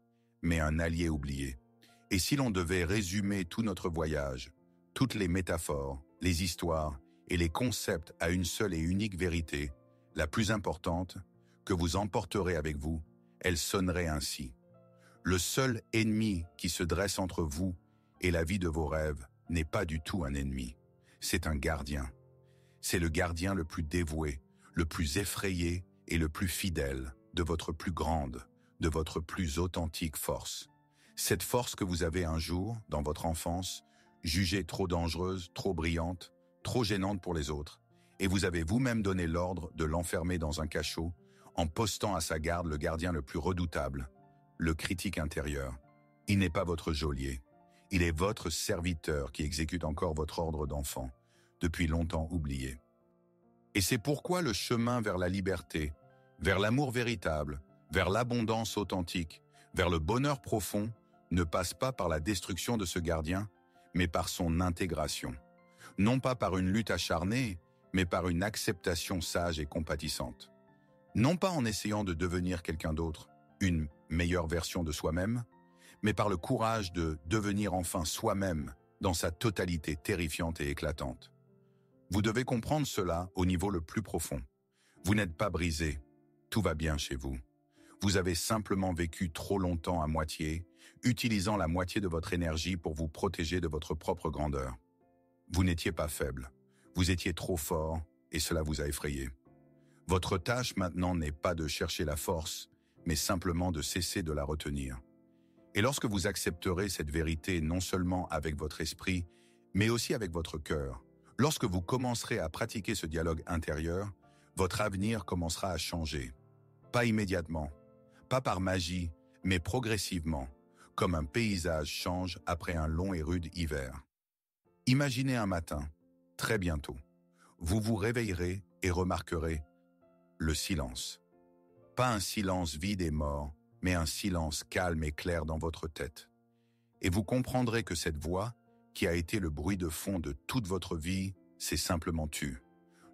mais un allié oublié. Et si l'on devait résumer tout notre voyage, toutes les métaphores, les histoires et les concepts à une seule et unique vérité, la plus importante, que vous emporterez avec vous, elle sonnerait ainsi. Le seul ennemi qui se dresse entre vous et la vie de vos rêves n'est pas du tout un ennemi. C'est un gardien. C'est le gardien le plus dévoué, le plus effrayé et le plus fidèle de votre plus grande, de votre plus authentique force. Cette force que vous avez un jour, dans votre enfance, jugée trop dangereuse, trop brillante, trop gênante pour les autres, et vous avez vous-même donné l'ordre de l'enfermer dans un cachot, en postant à sa garde le gardien le plus redoutable, le critique intérieur. Il n'est pas votre geôlier. Il est votre serviteur qui exécute encore votre ordre d'enfant, depuis longtemps oublié. Et c'est pourquoi le chemin vers la liberté, vers l'amour véritable, vers l'abondance authentique, vers le bonheur profond, ne passe pas par la destruction de ce gardien, mais par son intégration. Non pas par une lutte acharnée, mais par une acceptation sage et compatissante. Non pas en essayant de devenir quelqu'un d'autre, une meilleure version de soi-même, mais par le courage de devenir enfin soi-même dans sa totalité terrifiante et éclatante. Vous devez comprendre cela au niveau le plus profond. Vous n'êtes pas brisé, tout va bien chez vous. Vous avez simplement vécu trop longtemps à moitié, utilisant la moitié de votre énergie pour vous protéger de votre propre grandeur. Vous n'étiez pas faible, vous étiez trop fort et cela vous a effrayé. Votre tâche maintenant n'est pas de chercher la force, mais simplement de cesser de la retenir. Et lorsque vous accepterez cette vérité non seulement avec votre esprit, mais aussi avec votre cœur, lorsque vous commencerez à pratiquer ce dialogue intérieur, votre avenir commencera à changer. Pas immédiatement, pas par magie, mais progressivement, comme un paysage change après un long et rude hiver. Imaginez un matin, très bientôt, vous vous réveillerez et remarquerez le silence. Pas un silence vide et mort, mais un silence calme et clair dans votre tête. Et vous comprendrez que cette voix, qui a été le bruit de fond de toute votre vie, s'est simplement tue.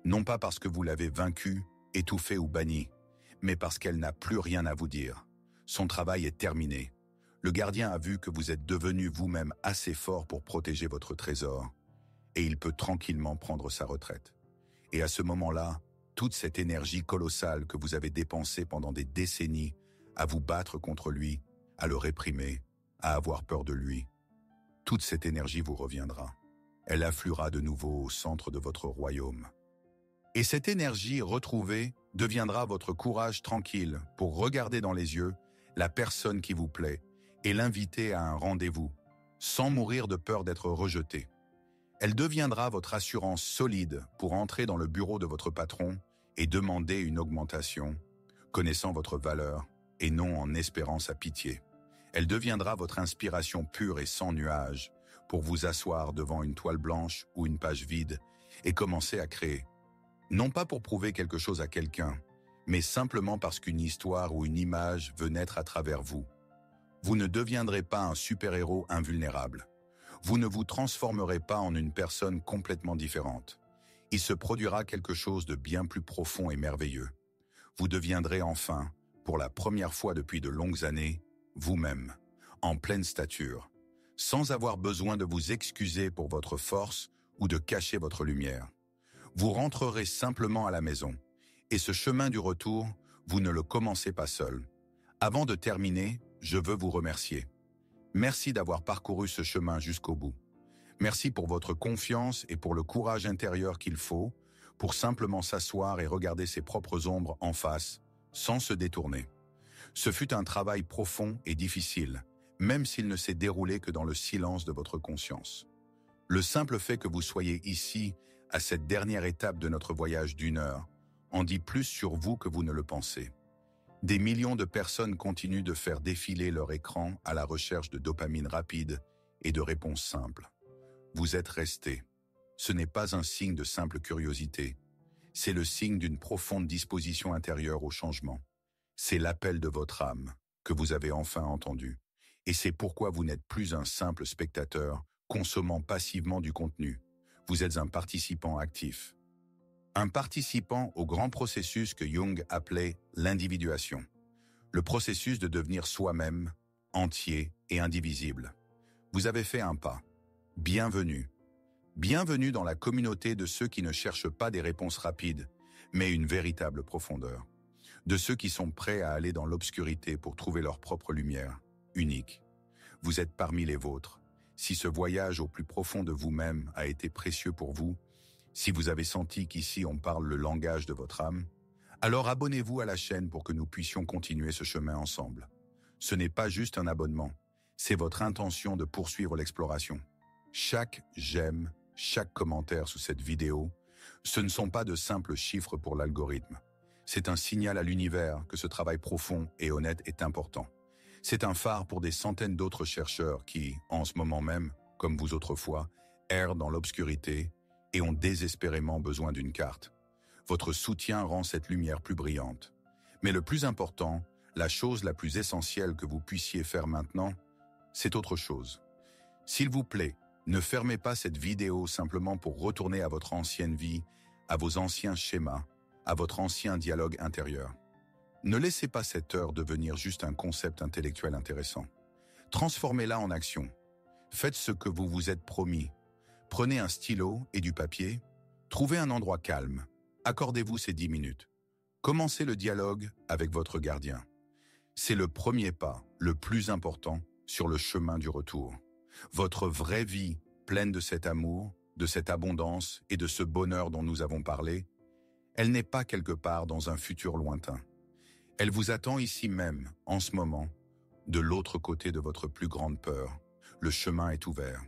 Non pas parce que vous l'avez vaincue, étouffée ou bannie, mais parce qu'elle n'a plus rien à vous dire. Son travail est terminé. Le gardien a vu que vous êtes devenu vous-même assez fort pour protéger votre trésor, et il peut tranquillement prendre sa retraite. Et à ce moment-là, toute cette énergie colossale que vous avez dépensée pendant des décennies à vous battre contre lui, à le réprimer, à avoir peur de lui, toute cette énergie vous reviendra. Elle affluera de nouveau au centre de votre royaume. Et cette énergie retrouvée deviendra votre courage tranquille pour regarder dans les yeux la personne qui vous plaît et l'inviter à un rendez-vous, sans mourir de peur d'être rejeté. Elle deviendra votre assurance solide pour entrer dans le bureau de votre patron et demander une augmentation, connaissant votre valeur et non en espérant sa pitié. Elle deviendra votre inspiration pure et sans nuage pour vous asseoir devant une toile blanche ou une page vide et commencer à créer. Non pas pour prouver quelque chose à quelqu'un, mais simplement parce qu'une histoire ou une image veut naître à travers vous. Vous ne deviendrez pas un super-héros invulnérable. Vous ne vous transformerez pas en une personne complètement différente. Il se produira quelque chose de bien plus profond et merveilleux. Vous deviendrez enfin, pour la première fois depuis de longues années, vous-même, en pleine stature, sans avoir besoin de vous excuser pour votre force ou de cacher votre lumière. Vous rentrerez simplement à la maison, et ce chemin du retour, vous ne le commencez pas seul. Avant de terminer, je veux vous remercier. Merci d'avoir parcouru ce chemin jusqu'au bout. Merci pour votre confiance et pour le courage intérieur qu'il faut pour simplement s'asseoir et regarder ses propres ombres en face, sans se détourner. Ce fut un travail profond et difficile, même s'il ne s'est déroulé que dans le silence de votre conscience. Le simple fait que vous soyez ici, à cette dernière étape de notre voyage d'1 heure, en dit plus sur vous que vous ne le pensez. Des millions de personnes continuent de faire défiler leur écran à la recherche de dopamine rapide et de réponses simples. Vous êtes resté. Ce n'est pas un signe de simple curiosité. C'est le signe d'une profonde disposition intérieure au changement. C'est l'appel de votre âme que vous avez enfin entendu. Et c'est pourquoi vous n'êtes plus un simple spectateur consommant passivement du contenu. Vous êtes un participant actif. Un participant au grand processus que Jung appelait l'individuation. Le processus de devenir soi-même, entier et indivisible. Vous avez fait un pas. Bienvenue. Bienvenue dans la communauté de ceux qui ne cherchent pas des réponses rapides, mais une véritable profondeur. De ceux qui sont prêts à aller dans l'obscurité pour trouver leur propre lumière, unique. Vous êtes parmi les vôtres. Si ce voyage au plus profond de vous-même a été précieux pour vous, si vous avez senti qu'ici on parle le langage de votre âme, alors abonnez-vous à la chaîne pour que nous puissions continuer ce chemin ensemble. Ce n'est pas juste un abonnement, c'est votre intention de poursuivre l'exploration. Chaque j'aime, chaque commentaire sous cette vidéo, ce ne sont pas de simples chiffres pour l'algorithme. C'est un signal à l'univers que ce travail profond et honnête est important. C'est un phare pour des centaines d'autres chercheurs qui, en ce moment même, comme vous autrefois, errent dans l'obscurité et ont désespérément besoin d'une carte. Votre soutien rend cette lumière plus brillante. Mais le plus important, la chose la plus essentielle que vous puissiez faire maintenant, c'est autre chose. S'il vous plaît, ne fermez pas cette vidéo simplement pour retourner à votre ancienne vie, à vos anciens schémas, à votre ancien dialogue intérieur. Ne laissez pas cette heure devenir juste un concept intellectuel intéressant. Transformez-la en action. Faites ce que vous vous êtes promis. Prenez un stylo et du papier. Trouvez un endroit calme. Accordez-vous ces 10 minutes. Commencez le dialogue avec votre gardien. C'est le premier pas, le plus important, sur le chemin du retour. Votre vraie vie, pleine de cet amour, de cette abondance et de ce bonheur dont nous avons parlé, elle n'est pas quelque part dans un futur lointain. Elle vous attend ici même, en ce moment, de l'autre côté de votre plus grande peur. Le chemin est ouvert.